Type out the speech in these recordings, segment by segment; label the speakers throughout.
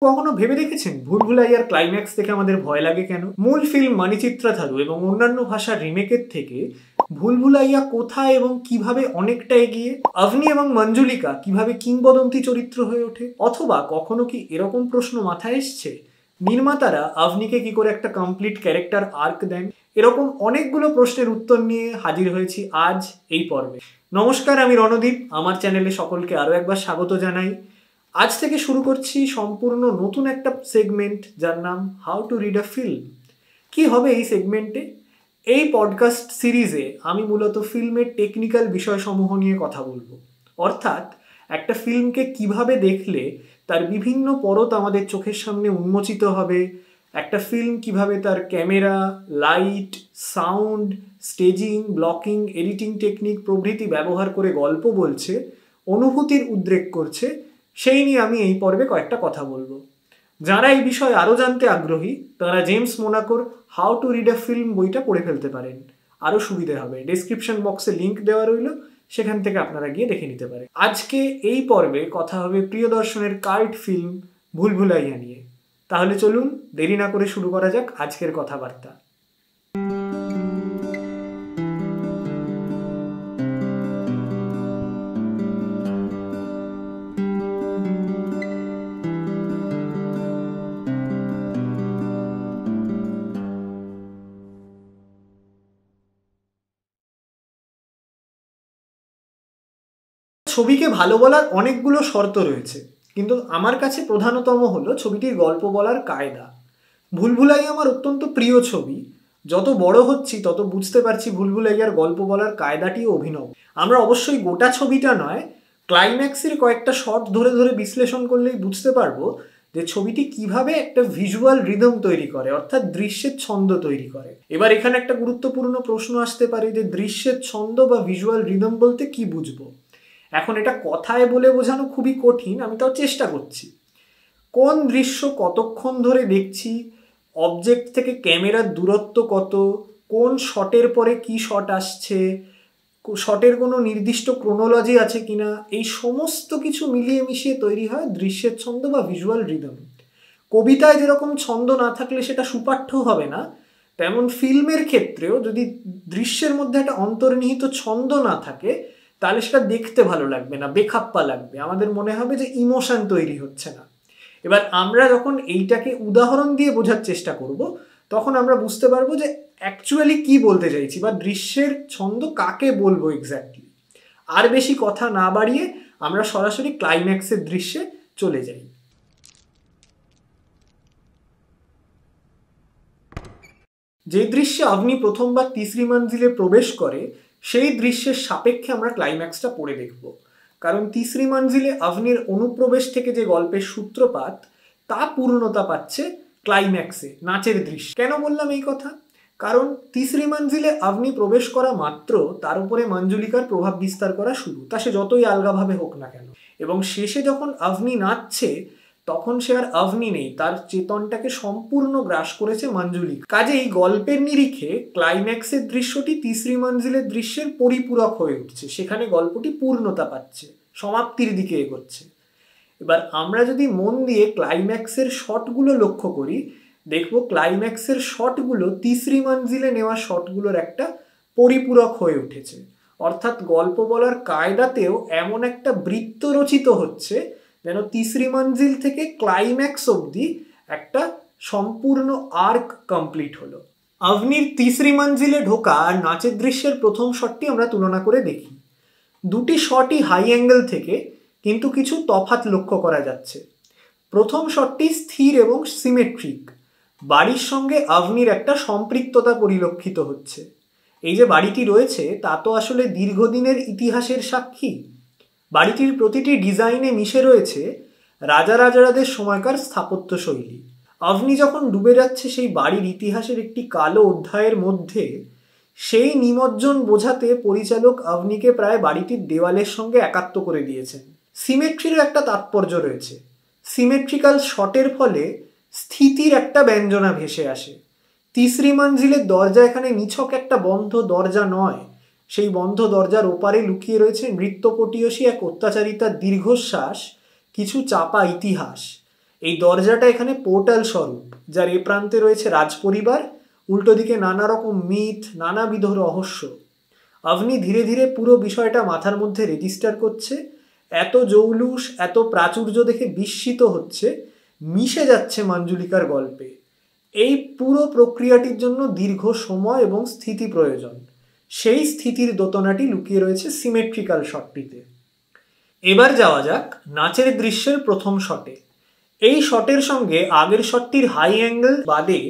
Speaker 1: কখনো ভেবে দেখেছেন ভুলভুলাইয়ার ক্লাইম্যাক্স থেকে আমাদের ভয় লাগে কেন? মূল ফিল্ম মানিচিত্রা থারু এবং অন্যান্য ভাষার রিমেকের থেকে ভুলভুলাইয়া কোথায় এবং কিভাবে অনেকটা এগিয়ে? আভনি এবং মঞ্জুলিকা কিভাবে কিংবদন্তি চরিত্র হয়ে ওঠে? অথবা কখনো কি এরকম প্রশ্ন মাথায় এসছে নির্মাতারা আভনিকে কি করে একটা কমপ্লিট ক্যারেক্টার আর্ক দেন? এরকম অনেকগুলো প্রশ্নের উত্তর নিয়ে হাজির হয়েছি আজ এই পর্বে। নমস্কার, আমি রণদীপ। আমার চ্যানেলে সকলকে আরও একবার স্বাগত জানাই। আজ থেকে শুরু করছি সম্পূর্ণ নতুন একটা সেগমেন্ট, যার নাম how to read a film. কি হবে এই সেগমেন্টে? এই পডকাস্ট সিরিজে আমি মূলত ফিল্মের টেকনিক্যাল বিষয়সমূহ নিয়ে কথা বলবো। অর্থাৎ একটা ফিল্মকে কিভাবে দেখলে তার বিভিন্ন পরত আমাদের চোখের সামনে উন্মোচিত হবে, একটা ফিল্ম কিভাবে তার camera, light, sound, staging, blocking, editing technique প্রভৃতি ব্যবহার করে গল্প বলছে, অনুভূতির উদ্রেক করছে, সেই নিয়ে আমি এই পর্বে কয়েকটা কথা বলবো। যারা এই বিষয়ে আরও জানতে আগ্রহী তারা জেমস মোনাকোর how to read a film বইটা পড়ে ফেলতে পারেন, আরও সুবিধে হবে। ডেসক্রিপশন বক্সে লিঙ্ক দেওয়া রইল, সেখান থেকে আপনারা গিয়ে দেখে নিতে পারেন। আজকে এই পর্বে কথা হবে প্রিয়দর্শনের কাল্ট ফিল্ম ভুলভুলাইয়া নিয়ে। তাহলে চলুন দেরি না করে শুরু করা যাক আজকের কথাবার্তা। ছবিকে ভালো বলার অনেকগুলো শর্ত রয়েছে, কিন্তু আমার কাছে প্রধানতম হলো ছবিটির গল্প বলার কায়দা। ভুলভুলাইয়া আমার অত্যন্ত প্রিয় ছবি। যত বড় হচ্ছি তত বুঝতে পারছি ভুলভুলাইয়ার গল্প বলার কায়দাটিও অভিনব। আমরা অবশ্যই গোটা ছবিটা নয়, ক্লাইম্যাক্সের কয়েকটা শট ধরে ধরে বিশ্লেষণ করলেই বুঝতে পারবো যে ছবিটি কিভাবে একটা ভিজুয়াল রিদম তৈরি করে, অর্থাৎ দৃশ্যের ছন্দ তৈরি করে। এবার এখানে একটা গুরুত্বপূর্ণ প্রশ্ন আসতে পারে যে দৃশ্যের ছন্দ বা ভিজুয়াল রিদম বলতে কি বুঝবো? এখন এটা কথায় বলে বোঝানো খুবই কঠিন, আমি তাও চেষ্টা করছি। কোন দৃশ্য কতক্ষণ ধরে দেখছি, অবজেক্ট থেকে ক্যামেরার দূরত্ব কত, কোন শটের পরে কি শট আসছে, শটের কোনো নির্দিষ্ট ক্রোনোলজি আছে কিনা, এই সমস্ত কিছু মিলিয়ে মিশিয়ে তৈরি হয় দৃশ্যের ছন্দ বা ভিজুয়াল রিদম। কবিতায় যেরকম ছন্দ না থাকলে সেটা সুপাঠ্য হবে না, তেমন ফিল্মের ক্ষেত্রেও যদি দৃশ্যের মধ্যে একটা অন্তর্নিহিত ছন্দ না থাকে তাহলে সেটা দেখতে ভালো লাগবে না, বেখাপ্পা লাগবে, আমাদের মনে হবে যে ইমোশন তৈরি হচ্ছে না। এবার আমরা যখন এইটাকে উদাহরণ দিয়ে বোঝার চেষ্টা করব তখন আমরা বুঝতে পারবো যে অ্যাকচুয়ালি কি বলতে চাইছি বা দৃশ্যের ছন্দ কাকে বলবো এক্স্যাক্টলি। আর বেশি কথা না বাড়িয়ে আমরা সরাসরি ক্লাইম্যাক্সের দৃশ্যে চলে যাই। যে দৃশ্যে আভনি প্রথমবার তিসরি মঞ্জিলে প্রবেশ করে সেই দৃশ্যের সাপেক্ষে আমরা ক্লাইম্যাক্সটা পড়ে দেখব। কারণ তিসরি মঞ্জিলে আভনির অনুপ্রবেশ থেকে যে গল্পের সূত্রপাত তা পূর্ণতা পাচ্ছে ক্লাইম্যাক্সে, নাচের দৃশ্য। কেন বললাম এই কথা? কারণ তিসরি মঞ্জিলে আভনি প্রবেশ করা মাত্র তার উপরে মঞ্জুলিকার প্রভাব বিস্তার করা শুরু, তা সে যতই আলগাভাবে হোক না কেন। এবং শেষে যখন আভনি নাচছে তখন সে আর আভনি নেই, তার চেতনটাকে সম্পূর্ণ গ্রাস করেছে মঞ্জুলিকা। কাজেই গল্পের নিরিখে ক্লাইম্যাক্সের দৃশ্যটি তিসরি মঞ্জিলের দৃশ্যের পরিপূরক হয়ে উঠছে, সেখানে গল্পটি পূর্ণতা পাচ্ছে, সমাপ্তির দিকে এগোচ্ছে। এবার আমরা যদি মন দিয়ে ক্লাইম্যাক্সের শটগুলো লক্ষ্য করি দেখব ক্লাইম্যাক্সের শটগুলো তিসরি মঞ্জিলে নেওয়া শটগুলোর একটা পরিপূরক হয়ে উঠেছে। অর্থাৎ গল্প বলার কায়দাতেও এমন একটা বৃত্ত রচিত হচ্ছে যেন তিসরি মঞ্জিল থেকে ক্লাইম্যাক্স অবধি একটা সম্পূর্ণ আর্ক কমপ্লিট হলো। আভনির তিসরি মঞ্জিলে ঢোকা আর নাচের দৃশ্যের প্রথম শটটি আমরা তুলনা করে দেখি। দুটি শটই হাই অ্যাঙ্গেল থেকে, কিন্তু কিছু তফাৎ লক্ষ্য করা যাচ্ছে। প্রথম শটটি স্থির এবং সিমেট্রিক, বাড়ির সঙ্গে আভনির একটা সম্পৃক্ততা পরিলক্ষিত হচ্ছে। এই যে বাড়িটি রয়েছে তা তো আসলে দীর্ঘদিনের ইতিহাসের সাক্ষী। বাড়িটির প্রতিটি ডিজাইনে মিশে রয়েছে রাজারাজাদের সময়কার স্থাপত্য শৈলী। আভনি যখন ডুবে যাচ্ছে সেই বাড়ির ইতিহাসের একটি কালো অধ্যায়ের মধ্যে, সেই নিমজ্জন বোঝাতে পরিচালক আভনিকে প্রায় বাড়িটির দেওয়ালের সঙ্গে একাত্ম করে দিয়েছেন। সিমেট্রিরও একটা তাৎপর্য রয়েছে। সিমেট্রিক্যাল শটের ফলে স্থিতির একটা ব্যঞ্জনা ভেসে আসে। তিসরি মঞ্জিলের দরজা এখানে নিছক একটা বন্ধ দরজা নয়, সেই বন্ধ দরজার ওপারে লুকিয়ে রয়েছে নৃত্যপটীয়সী এক অত্যাচারিতার দীর্ঘশ্বাস, কিছু চাপা ইতিহাস। এই দরজাটা এখানে পোর্টাল স্বরূপ, যার এ প্রান্তে রয়েছে রাজপরিবার, উল্টো দিকে নানা রকম মিথ, নানাবিধ রহস্য। আভনি ধীরে ধীরে পুরো বিষয়টা মাথার মধ্যে রেজিস্টার করছে, এত জৌলুস, এত প্রাচুর্য দেখে বিস্মিত হচ্ছে, মিশে যাচ্ছে মঞ্জুলিকার গল্পে। এই পুরো প্রক্রিয়াটির জন্য দীর্ঘ সময় এবং স্থিতি প্রয়োজন। সেই স্থিতির দোতনাটি লুকিয়ে রয়েছে সিমেট্রিক্যাল শটটিতে। এবার যাওয়া যাক নাচের দৃশ্যের প্রথম শটে। এই শটের সঙ্গে আগের শটটির হাই অ্যাঙ্গেল বাদে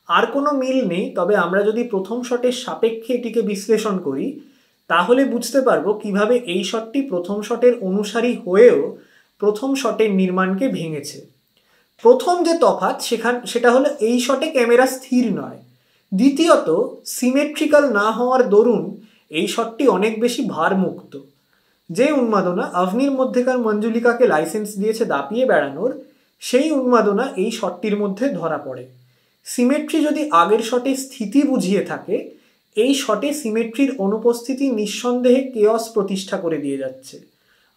Speaker 1: আর কোনো মিল নেই, তবে আমরা যদি প্রথম শটের সাপেক্ষে এটিকে বিশ্লেষণ করি তাহলে বুঝতে পারবো কিভাবে এই শটটি প্রথম শটের অনুসারী হয়েও প্রথম শটের নির্মাণকে ভেঙেছে। প্রথম যে তফাৎ সেটা হলো এই শটে ক্যামেরা স্থির নয়। দ্বিতীয়ত, সিমেট্রিক্যাল না হওয়ার দরুন এই শটটি অনেক বেশি ভারমুক্ত। যে উন্মাদনা আভনির মধ্যেকার মঞ্জুলিকাকে লাইসেন্স দিয়েছে দাপিয়ে বেড়ানোর, সেই উন্মাদনা এই শটটির মধ্যে ধরা পড়ে। সিমেট্রি যদি আগের শটে স্থিতি বুঝিয়ে থাকে, এই শটে সিমেট্রির অনুপস্থিতি নিঃসন্দেহে কেয়স প্রতিষ্ঠা করে দিয়ে যাচ্ছে।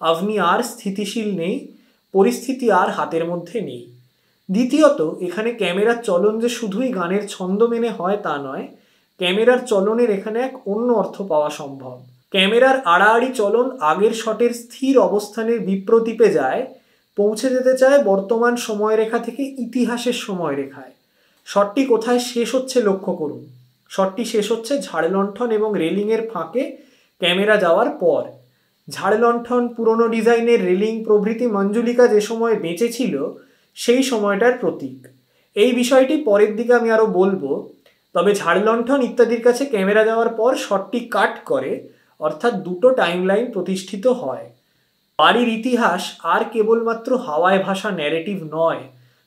Speaker 1: আভনি আর স্থিতিশীল নেই, পরিস্থিতি আর হাতের মধ্যে নেই। দ্বিতীয়ত, এখানে ক্যামেরার চলন যে শুধুই গানের ছন্দ মেনে হয় তা নয়, ক্যামেরার চলনের এখানে এক অন্য অর্থ পাওয়া সম্ভব। ক্যামেরার আড়াআড়ি চলন আগের শটের স্থির অবস্থানের বিপ্রতীপে যায়, পৌঁছে যেতে চায় বর্তমান সময়রেখা থেকে ইতিহাসের সময়রেখায়। শটটি কোথায় শেষ হচ্ছে লক্ষ্য করুন। শটটি শেষ হচ্ছে ঝাড়লণ্ঠন এবং রেলিংয়ের ফাঁকে ক্যামেরা যাওয়ার পর। ঝাড়লণ্ঠন, পুরনো ডিজাইনের রেলিং প্রভৃতি মঞ্জুলিকা যে সময় বেঁচে ছিল সেই সময়টার প্রতীক। এই বিষয়টি পরের দিকে আমি আরও বলবো। তবে ঝাড়লণ্ঠন ইত্যাদির কাছে ক্যামেরা যাওয়ার পর শটটি কাট করে, অর্থাৎ দুটো টাইমলাইন প্রতিষ্ঠিত হয়। বাড়ির ইতিহাস আর কেবলমাত্র হাওয়ায় ভাসা ন্যারেটিভ নয়,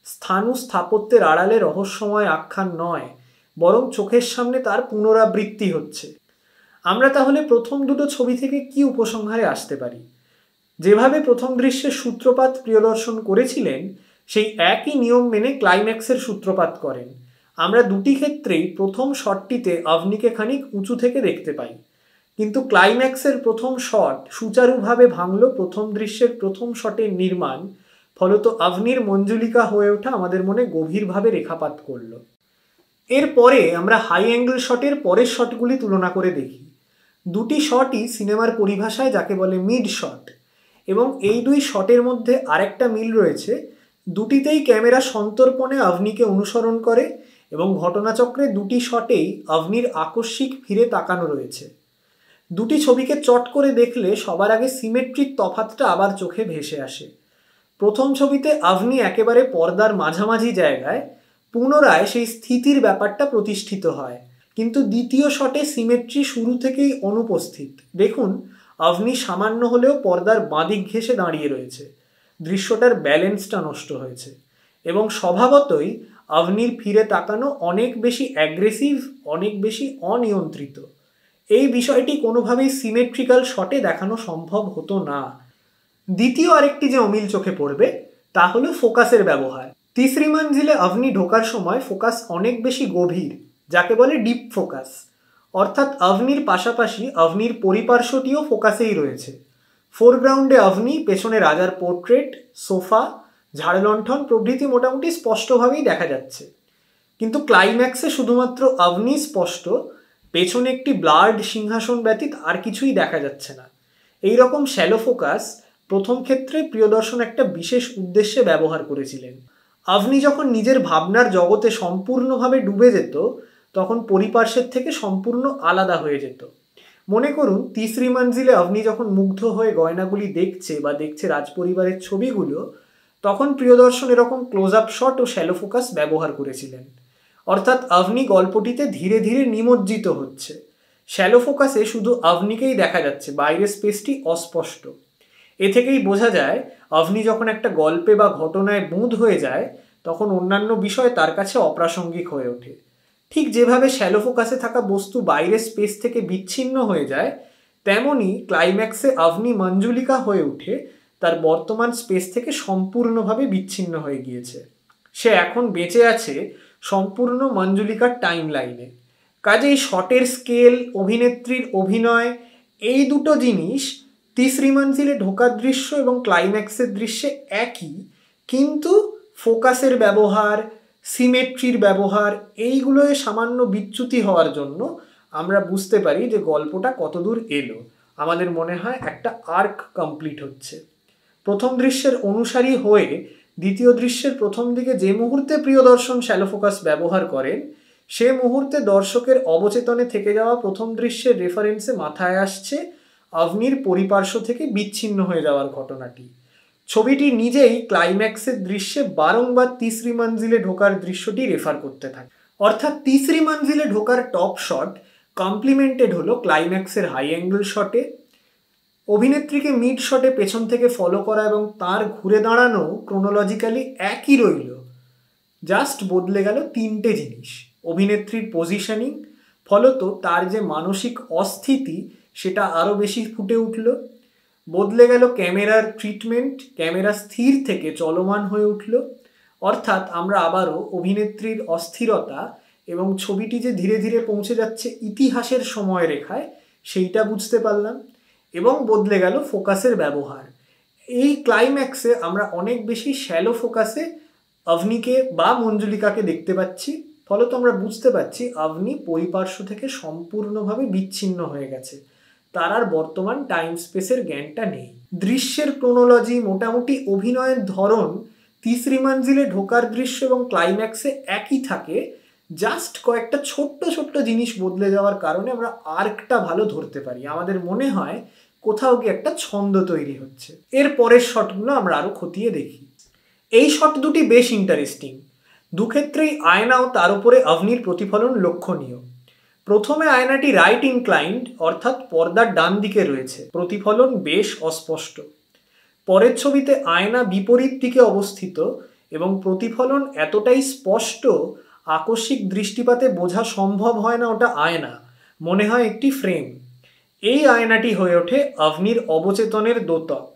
Speaker 1: স্থাণু স্থাপত্যের আড়ালে রহস্যময় আখ্যান নয়, বরং চোখের সামনে তার পুনরাবৃত্তি হচ্ছে। আমরা তাহলে প্রথম দুটো ছবি থেকে কি উপসংহারে আসতে পারি? যেভাবে প্রথম দৃশ্যের সূত্রপাত প্রিয়দর্শন করেছিলেন, সেই একই নিয়ম মেনে ক্লাইম্যাক্সের সূত্রপাত করেন। আমরা দুটি ক্ষেত্রেই প্রথম শটটিতে আভনিকে খানিক উঁচু থেকে দেখতে পাই, কিন্তু ক্লাইম্যাক্সের প্রথম শট সুচারুভাবে ভাঙল প্রথম দৃশ্যের প্রথম শটের নির্মাণ, ফলত আভনির মঞ্জুলিকা হয়ে ওঠা আমাদের মনে গভীরভাবে রেখাপাত করল। এরপরে আমরা হাই অ্যাঙ্গেল শটের পরের শটগুলি তুলনা করে দেখি। দুটি শটই সিনেমার পরিভাষায় যাকে বলে মিড শট, এবং এই দুই শটের মধ্যে আরেকটা মিল রয়েছে। দুটিতেই ক্যামেরা সন্তর্পণে আভনিকে অনুসরণ করে এবং ঘটনাচক্রে দুটি শটেই আভনির আকস্মিক ফিরে তাকানো রয়েছে। দুটি ছবিকে চট করে দেখলে সবার আগে সিমেট্রির তফাৎটা আবার চোখে ভেসে আসে। প্রথম ছবিতে আভনি একেবারে পর্দার মাঝামাঝি জায়গায়, পুনরায় সেই স্থিতির ব্যাপারটা প্রতিষ্ঠিত হয়, কিন্তু দ্বিতীয় শটে সিমেট্রি শুরু থেকেই অনুপস্থিত। দেখুন, আভনি সামান্য হলেও পর্দার বাঁদিক ঘেঁষে দাঁড়িয়ে রয়েছে। দৃশ্যটার ব্যালেন্সটা নষ্ট হয়েছে এবং স্বভাবতই আভনির ফিরে তাকানো অনেক বেশি অ্যাগ্রেসিভ, অনেক বেশি অনিয়ন্ত্রিত। এই বিষয়টি কোনোভাবেই সিমেট্রিক্যাল শটে দেখানো সম্ভব হতো না। দ্বিতীয় আরেকটি যে অমিল চোখে পড়বে তা হলো ফোকাসের ব্যবহার। তিসরি মঞ্জিলে আভনি ঢোকার সময় ফোকাস অনেক বেশি গভীর, যাকে বলে ডিপ ফোকাস। অর্থাৎ আভনির পাশাপাশি আভনির পরিপার্শ্বটিও ফোকাসেই রয়েছে। ফোরগ্রাউন্ডে আভনি, পেছনে রাজার পোর্ট্রেট, সোফা, ঝাড়লণ্ঠন প্রভৃতি মোটামুটি স্পষ্টভাবেই দেখা যাচ্ছে। কিন্তু ক্লাইম্যাক্সে শুধুমাত্র আভনি স্পষ্ট, পেছনে একটি ব্লার্ড সিংহাসন ব্যতীত আর কিছুই দেখা যাচ্ছে না। এই রকম শ্যালো ফোকাস প্রথম ক্ষেত্রে প্রিয়দর্শন একটা বিশেষ উদ্দেশ্যে ব্যবহার করেছিলেন। আভনি যখন নিজের ভাবনার জগতে সম্পূর্ণভাবে ডুবে যেত, তখন পরিপার্শ্বের থেকে সম্পূর্ণ আলাদা হয়ে যেত। মনে করুন, তিসরি মঞ্জিলে আভনি যখন মুগ্ধ হয়ে গয়নাগুলি দেখছে বা দেখছে রাজপরিবারের ছবিগুলো, তখন প্রিয়দর্শন এরকম ক্লোজ আপ শট ও শ্যালো ফোকাস ব্যবহার করেছিলেন। অর্থাৎ আভনি গল্পটিতে ধীরে ধীরে নিমজ্জিত হচ্ছে। শ্যালো ফোকাসে শুধু আভনিকেই দেখা যাচ্ছে, বাইরের স্পেসটি অস্পষ্ট। এ থেকেই বোঝা যায় আভনি যখন একটা গল্পে বা ঘটনায় বুঁদ হয়ে যায়, তখন অন্যান্য বিষয় তার কাছে অপ্রাসঙ্গিক হয়ে ওঠে। ঠিক যেভাবে শ্যালো ফোকাসে থাকা বস্তু বাইরের স্পেস থেকে বিচ্ছিন্ন হয়ে যায়, তেমনি ক্লাইম্যাক্সে আভনি মঞ্জুলিকা হয়ে ওঠে তার বর্তমান স্পেস থেকে সম্পূর্ণভাবে বিচ্ছিন্ন হয়ে গিয়েছে। সে এখন বেঁচে আছে সম্পূর্ণ মঞ্জুলিকার টাইম লাইনে। কাজেই শটের স্কেল, অভিনেত্রীর অভিনয়, এই দুটো জিনিস তিসরি মঞ্জিলে ঢোকার দৃশ্য এবং ক্লাইম্যাক্সের দৃশ্যে একই, কিন্তু ফোকাসের ব্যবহার, সিমেট্রির ব্যবহার, এইগুলোয় সামান্য বিচ্যুতি হওয়ার জন্য আমরা বুঝতে পারি যে গল্পটা কতদূর এলো। আমাদের মনে হয় একটা আর্ক কমপ্লিট হচ্ছে। প্রথম দৃশ্যের অনুসারী হয়ে দ্বিতীয় দৃশ্যের প্রথম দিকে যে মুহূর্তে প্রিয়দর্শন শ্যালো ফোকাস ব্যবহার করেন, সে মুহূর্তে দর্শকের অবচেতনে থেকে যাওয়া প্রথম দৃশ্যের রেফারেন্সে মাথায় আসছে অভনির পরিপার্শ্ব থেকে বিচ্ছিন্ন হয়ে যাওয়ার ঘটনাটি। ছবিটি নিজেই ক্লাইম্যাক্সের দৃশ্যে বারংবার তিসরি মঞ্জিলে ঢোকার দৃশ্যটি রেফার করতে থাকে। অর্থাৎ তিসরি মঞ্জিলে ঢোকার টপ শট কমপ্লিমেন্টেড হলো ক্লাইম্যাক্সের হাই অ্যাঙ্গেল শটে। অভিনেত্রীকে মিড শটে পেছন থেকে ফলো করা এবং তার ঘুরে দাঁড়ানো ক্রোনোলজিক্যালি একই রইল, জাস্ট বদলে গেল তিনটে জিনিস। অভিনেত্রীর পজিশনিং, ফলত তার যে মানসিক অস্থিতি সেটা আরও বেশি ফুটে উঠল। বদলে গেল ক্যামেরার ট্রিটমেন্ট, ক্যামেরা স্থির থেকে চলমান হয়ে উঠল। অর্থাৎ আমরা আবারও অভিনেত্রীর অস্থিরতা এবং ছবিটি যে ধীরে ধীরে পৌঁছে যাচ্ছে ইতিহাসের সময়রেখায় সেইটা বুঝতে পারলাম। এবং বদলে গেল ফোকাসের ব্যবহার। এই ক্লাইম্যাক্সে আমরা অনেক বেশি শ্যালো ফোকাসে অভনিকে বা মঞ্জুলিকাকে দেখতে পাচ্ছি। ফলত আমরা বুঝতে পারছি অভনি পরিপার্শ্ব থেকে সম্পূর্ণভাবে বিচ্ছিন্ন হয়ে গেছে, তার আর বর্তমান টাইম স্পেসের জ্ঞানটা নেই। দৃশ্যের ক্রোনোলজি, মোটামুটি অভিনয়ের ধরন তিসরি মঞ্জিলে ঢোকার দৃশ্য এবং ক্লাইম্যাক্সে একই থাকে, জাস্ট কয়েকটা ছোট্ট ছোট্ট জিনিস বদলে যাওয়ার কারণে আমরা আর্কটা ভালো ধরতে পারি। আমাদের মনে হয় কোথাও গিয়ে একটা ছন্দ তৈরি হচ্ছে। এর পরের শটগুলো আমরা আরও খতিয়ে দেখি। এই শট দুটি বেশ ইন্টারেস্টিং। দুক্ষেত্রেই আয়না ও তার উপরে অভনির প্রতিফলন লক্ষণীয়। প্রথমে আয়নাটি রাইট ইনক্লাইন্ড, অর্থাৎ পর্দার ডান দিকে রয়েছে, প্রতিফলন বেশ অস্পষ্ট। পরের ছবিতে আয়না বিপরীত দিকে অবস্থিত এবং প্রতিফলন এতটাই স্পষ্ট, আকস্মিক দৃষ্টিপাতে বোঝা সম্ভব হয় না ওটা আয়না, মনে হয় একটি ফ্রেম। এই আয়নাটি হয়ে ওঠে অভনির অবচেতনের দ্যোতক,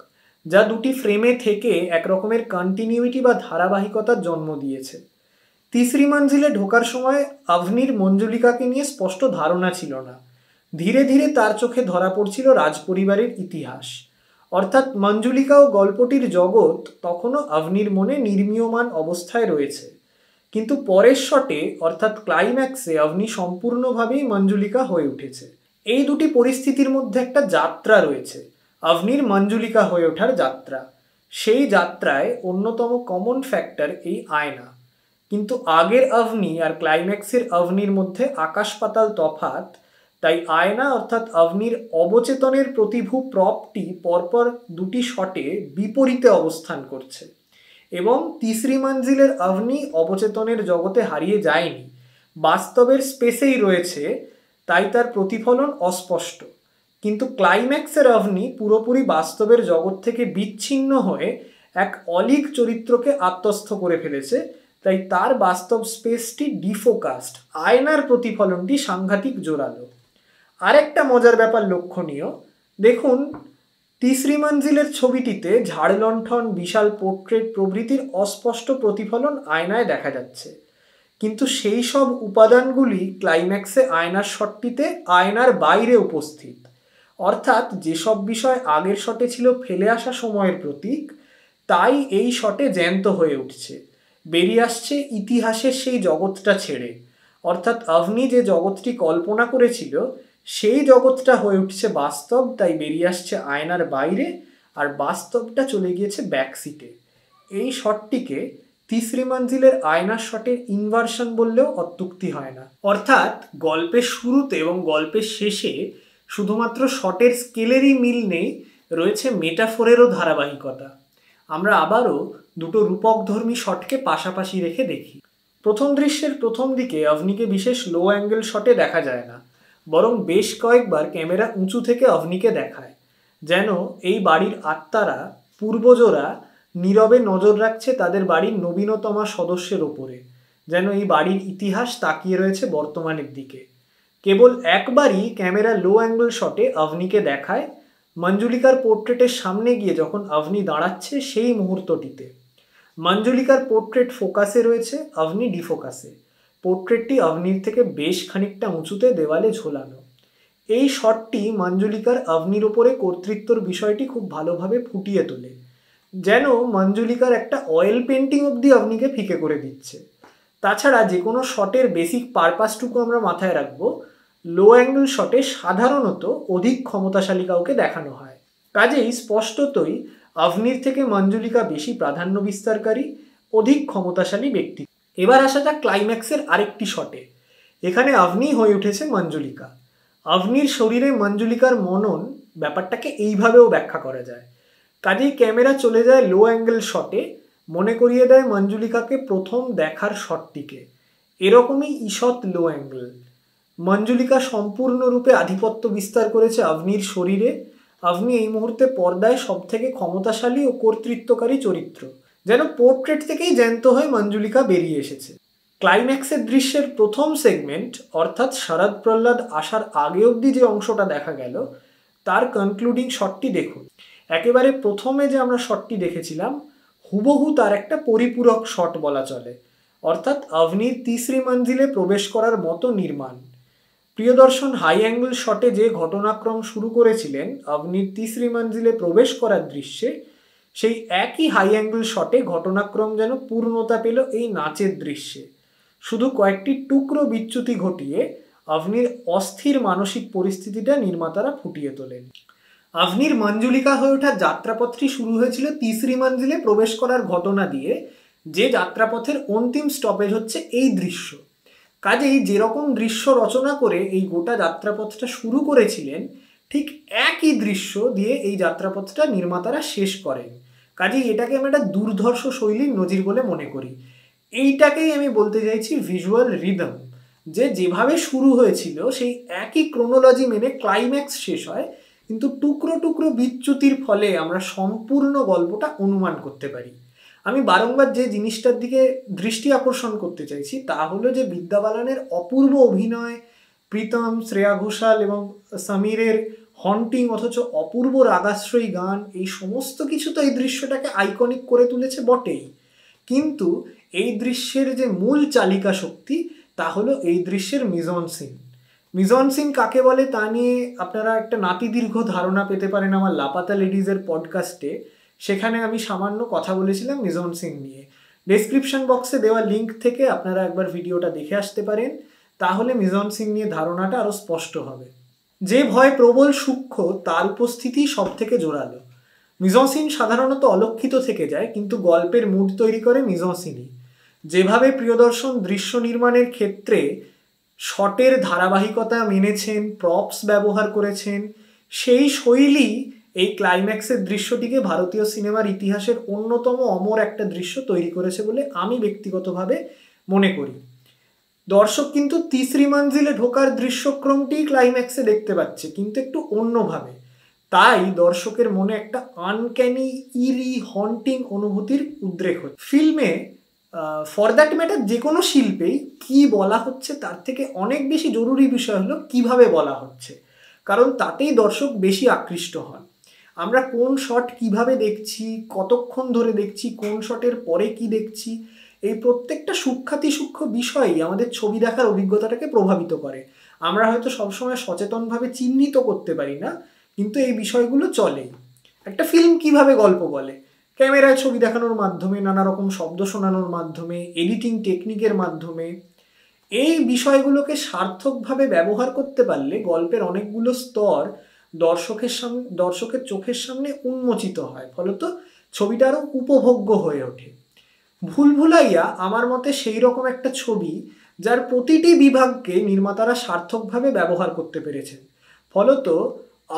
Speaker 1: যা দুটি ফ্রেমে থেকে একরকমের কন্টিনিউইটি বা ধারাবাহিকতার জন্ম দিয়েছে। তিসরি মঞ্জিলে ঢোকার সময় অভনির মঞ্জুলিকাকে নিয়ে স্পষ্ট ধারণা ছিল না। ধীরে ধীরে তার চোখে ধরা পড়ছিল রাজপরিবারের ইতিহাস। অর্থাৎ মঞ্জুলিকা ও গল্পটির জগৎ তখনও অভনির মনে নির্মীয়মান অবস্থায় রয়েছে। কিন্তু পরের শটে অর্থাৎ ক্লাইম্যাক্সে অভনি সম্পূর্ণভাবেই মঞ্জুলিকা হয়ে উঠেছে। এই দুটি পরিস্থিতির মধ্যে একটা যাত্রা রয়েছে, অভনির মঞ্জুলিকা হয়ে ওঠার যাত্রা। সেই যাত্রায় অন্যতম কমন ফ্যাক্টর এই আয়না। কিন্তু আগের অভনি আর ক্লাইম্যাক্সের অভনির মধ্যে আকাশ পাতাল তফাৎ। তাই আয়না অর্থাৎ অভনির অবচেতনের প্রতিভূ প্রপটি পরপর দুটি শটে বিপরীতে অবস্থান করছে এবং তিসরি মঞ্জিলের অভনি অবচেতনের জগতে হারিয়ে যায়নি, বাস্তবের স্পেসেই রয়েছে, তাই তার প্রতিফলন অস্পষ্ট। কিন্তু ক্লাইম্যাক্সের অভনি পুরোপুরি বাস্তবের জগৎ থেকে বিচ্ছিন্ন হয়ে এক অলীক চরিত্রকে আত্মস্থ করে ফেলেছে, তাই তার বাস্তব স্পেসটি ডিফোকাসড, আয়নার প্রতিফলনটি সাংঘাতিক জোরালো। আরেকটা মজার ব্যাপার লক্ষণীয়, দেখুন তিসরি মঞ্জিলের ছবিটিতে ঝাড়লণ্ঠন, বিশাল পোর্ট্রেট প্রভৃতির অস্পষ্ট প্রতিফলন আয়নায় দেখা যাচ্ছে, কিন্তু সেই সব উপাদানগুলি ক্লাইম্যাক্সে আয়নার শটটিতে আয়নার বাইরে উপস্থিত। অর্থাৎ যেসব বিষয় আগের শটে ছিল ফেলে আসা সময়ের প্রতীক, তাই এই শটে জ্যান্ত হয়ে উঠছে, বেরিয়ে আসছে ইতিহাসের সেই জগৎটা ছেড়ে। অর্থাৎ অভনি যে জগৎটি কল্পনা করেছিল সেই জগৎটা হয়ে উঠছে বাস্তব, তাই বেরিয়ে আসছে আয়নার বাইরে, আর বাস্তবটা চলে গিয়েছে ব্যাকসিটে। এই শটটিকে তিসরি মঞ্জিলের আয়নার শটের ইনভার্সন বললেও অত্যুক্তি হয় না। অর্থাৎ গল্পের শুরুতে এবং গল্পের শেষে শুধুমাত্র শটের স্কেলেরই মিল নেই, রয়েছে মেটাফোরেরও ধারাবাহিকতা। আমরা আবারও দুটো রূপকধর্মী শটকে পাশাপাশি রেখে দেখি। প্রথম দৃশ্যের প্রথম দিকে অভনিকে বিশেষ লো অ্যাঙ্গেল শটে দেখা যায় না, বরং বেশ কয়েকবার ক্যামেরা উঁচু থেকে অভনিকে দেখায়, যেন এই বাড়ির আত্মারা, পূর্বজরা নীরবে নজর রাখছে তাদের বাড়ির নবীনতমা সদস্যের ওপরে, যেন এই বাড়ির ইতিহাস তাকিয়ে রয়েছে বর্তমানের দিকে। কেবল একবারই ক্যামেরা লো অ্যাঙ্গেল শটে অভনিকে দেখায়, মঞ্জুলিকার পোর্ট্রেটের সামনে গিয়ে যখন অভনি দাঁড়াচ্ছে সেই মুহূর্তটিতে। মঞ্জুলিকার পোর্ট্রেট ফোকাসে রয়েছে, অভনি ডিফোকাসে। পোর্ট্রেটটি অভনির থেকে বেশ খানিকটা উঁচুতে দেওয়ালে ঝোলানো। এই শটটি মঞ্জুলিকার অভনির ওপরে কর্তৃত্বর বিষয়টি খুব ভালোভাবে ফুটিয়ে তোলে। যেন মঞ্জুলিকার একটা অয়েল পেন্টিং অবধি আভনিকে ফিকে করে দিচ্ছে। তাছাড়া যে কোনো শটের বেসিক পারপাসটুকু আমরা মাথায় রাখবো, লো অ্যাঙ্গেল শটে সাধারণত অধিক ক্ষমতাশালী কাউকে দেখানো হয়। কাজেই স্পষ্টতই আভনির থেকে মঞ্জুলিকা বেশি প্রাধান্য বিস্তারকারী, অধিক ক্ষমতাশালী ব্যক্তি। এবার আসা যাক ক্লাইম্যাক্সের আরেকটি শটে। এখানে আভনি হয়ে উঠেছে মঞ্জুলিকা। আভনির শরীরে মঞ্জুলিকার মনন, ব্যাপারটাকে এইভাবেও ব্যাখ্যা করা যায়। কাজেই ক্যামেরা চলে যায় লো অ্যাঙ্গেল শটে, মনে করিয়ে দেয় মঞ্জুলিকাকে প্রথম দেখার শটটিকে। এরকমই ঈষৎ লো অ্যাঙ্গেল। মঞ্জুলিকা সম্পূর্ণরূপে আধিপত্য বিস্তার করেছে আভনির শরীরে। আভনি এই মুহূর্তে পর্দায় সবথেকে ক্ষমতাশালী ও কর্তৃত্বকারী চরিত্র, যেন পোর্ট্রেট থেকেই জ্যান্ত হয়ে মঞ্জুলিকা বেরিয়ে এসেছে। ক্লাইম্যাক্সের দৃশ্যের প্রথম সেগমেন্ট, অর্থাৎ শরৎ প্রহ্লাদ আসার আগে অবধি যে অংশটা দেখা গেল, তার কনক্লুডিং শটটি দেখুন। একেবারে প্রথমে যে আমরা শটটি দেখেছিলাম, হুবহু তার একটা পরিপূরক শট বলা চলে, অর্থাৎ আভনির তিসরি মঞ্জিলে প্রবেশ করার মতো নির্মাণ। প্রিয়দর্শন হাই অ্যাঙ্গেল শটে যে ঘটনাক্রম শুরু করেছিলেন আভনির তিসরি মঞ্জিলে প্রবেশ করার দৃশ্যে, সেই একই হাই অ্যাঙ্গেল শটে ঘটনাক্রম যেন পূর্ণতা পেল এই নাচের দৃশ্যে। শুধু কয়েকটি টুকরো বিচ্যুতি ঘটিয়ে আভনির অস্থির মানসিক পরিস্থিতিটা নির্মাতারা ফুটিয়ে তোলেন। আভনির মঞ্জুলিকা হয়ে ওঠার যাত্রাপথটি শুরু হয়েছিল তিসরি মঞ্জিলে প্রবেশ করার ঘটনা দিয়ে, যে যাত্রাপথের অন্তিম স্টপেজ হচ্ছে এই দৃশ্য। কাজেই যেরকম দৃশ্য রচনা করে এই গোটা যাত্রাপথটা শুরু করেছিলেন, ঠিক একই দৃশ্য দিয়ে এই যাত্রাপথটা নির্মাতারা শেষ করেন। কাজেই এটাকে আমি একটা দুর্ধর্ষ শৈলীর নজির বলে মনে করি। এইটাকেই আমি বলতে চাইছি ভিজুয়াল রিদম, যে যেভাবে শুরু হয়েছিল সেই একই ক্রোনোলজি মেনে ক্লাইম্যাক্স শেষ হয়, কিন্তু টুকরো টুকরো বিচ্যুতির ফলে আমরা সম্পূর্ণ গল্পটা অনুমান করতে পারি। আমি বারংবার যে জিনিসটার দিকে দৃষ্টি আকর্ষণ করতে চাইছি তা হলো যে বিদ্যা বালানের অপূর্ব অভিনয়, প্রীতম, শ্রেয়া ঘোষাল এবং সমীরের হন্টিং অথচ অপূর্ব রাগাশ্রয়ী গান, এই সমস্ত কিছু তো এই দৃশ্যটাকে আইকনিক করে তুলেছে বটেই, কিন্তু এই দৃশ্যের যে মূল চালিকা শক্তি তা হলো এই দৃশ্যের মিজন সিন। মিজন সিন কাকে বলে তা নিয়ে আপনারা একটা নাতিদীর্ঘ ধারণা পেতে পারেন আমার লাপাতা লেডিজের পডকাস্টে। সেখানে আমি সামান্য কথা বলেছিলাম মিজন সিন নিয়ে। ডেসক্রিপশন বক্সে দেওয়া লিঙ্ক থেকে আপনারা একবার ভিডিওটা দেখে আসতে পারেন, তাহলে মিজন সিন নিয়ে ধারণাটা আরও স্পষ্ট হবে। যে ভয় প্রবল সূক্ষ্ম তার উপস্থিতি সব থেকে জোরালো। মিজন সিন সাধারণত অলক্ষিত থেকে যায়, কিন্তু গল্পের মুড তৈরি করে মিজন সিনই। যেভাবে প্রিয়দর্শন দৃশ্য নির্মাণের ক্ষেত্রে শটের ধারাবাহিকতা মেনেছেন, প্রপস ব্যবহার করেছেন, সেই শৈলী এই ক্লাইম্যাক্সের দৃশ্যটিকে ভারতীয় সিনেমার ইতিহাসের অন্যতম অমর একটা দৃশ্য তৈরি করেছে বলে আমি ব্যক্তিগতভাবে মনে করি। দর্শক কিন্তু তিসরি মঞ্জিলে ঢোকার দৃশ্যক্রমটি ক্লাইম্যাক্সে দেখতে পাচ্ছে, কিন্তু একটু অন্যভাবে। তাই দর্শকের মনে একটা আনক্যানি, ইরি, হন্টিং অনুভূতির উদ্রেক হচ্ছে। ফিল্মে ফর দ্যাট ম্যাটার যে কোনো শিল্পেই কি বলা হচ্ছে তার থেকে অনেক বেশি জরুরি বিষয় হলো কিভাবে বলা হচ্ছে, কারণ তাতেই দর্শক বেশি আকৃষ্ট হন। আমরা কোন শট কিভাবে দেখছি, কতক্ষণ ধরে দেখছি, কোন শটের পরে কি দেখছি, এই প্রত্যেকটা সূক্ষ্মাতিসূক্ষ্ম বিষয়ই আমাদের ছবি দেখার অভিজ্ঞতাটাকে প্রভাবিত করে। আমরা হয়তো সবসময় সচেতনভাবে চিহ্নিত করতে পারি না, কিন্তু এই বিষয়গুলো চলেই। একটা ফিল্ম কিভাবে গল্প বলে, ক্যামেরায় ছবি দেখানোর মাধ্যমে, নানা রকম শব্দ শোনানোর মাধ্যমে, এডিটিং টেকনিকের মাধ্যমে। এই বিষয়গুলোকে সার্থকভাবে ব্যবহার করতে পারলে গল্পের অনেকগুলো স্তর দর্শকের চোখের সামনে উন্মোচিত হয়, ফলত ছবিটা আরও উপভোগ্য হয়ে ওঠে। ভুলভুলাইয়া আমার মতে সেই রকম একটা ছবি যার প্রতিটি বিভাগকে নির্মাতারা সার্থকভাবে ব্যবহার করতে পেরেছেন, ফলত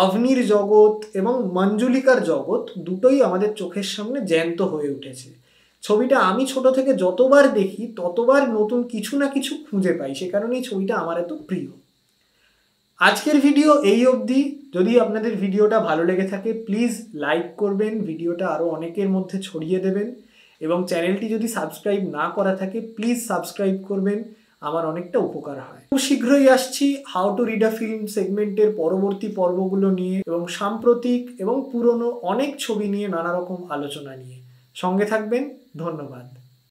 Speaker 1: আভনির জগৎ এবং মঞ্জুলিকার জগৎ দুটোই আমাদের চোখের সামনে জ্যান্ত হয়ে উঠেছে। ছবিটা আমি ছোট থেকে যতবার দেখি ততবার নতুন কিছু না কিছু খুঁজে পাই, সে কারণেই ছবিটা আমার এত প্রিয়। আজকের ভিডিও এই অবধি। যদি আপনাদের ভিডিওটা ভালো লেগে থাকে প্লিজ লাইক করবেন, ভিডিওটা আরও অনেকের মধ্যে ছড়িয়ে দেবেন, এবং চ্যানেলটি যদি সাবস্ক্রাইব না করা থাকে প্লিজ সাবস্ক্রাইব করবেন, আমার অনেকটা উপকার হয়। খুব শীঘ্রই আসছি how to read a film সেগমেন্টের পরবর্তী পর্বগুলো নিয়ে, এবং সাম্প্রতিক এবং পুরনো অনেক ছবি নিয়ে নানা রকম আলোচনা নিয়ে। সঙ্গে থাকবেন, ধন্যবাদ।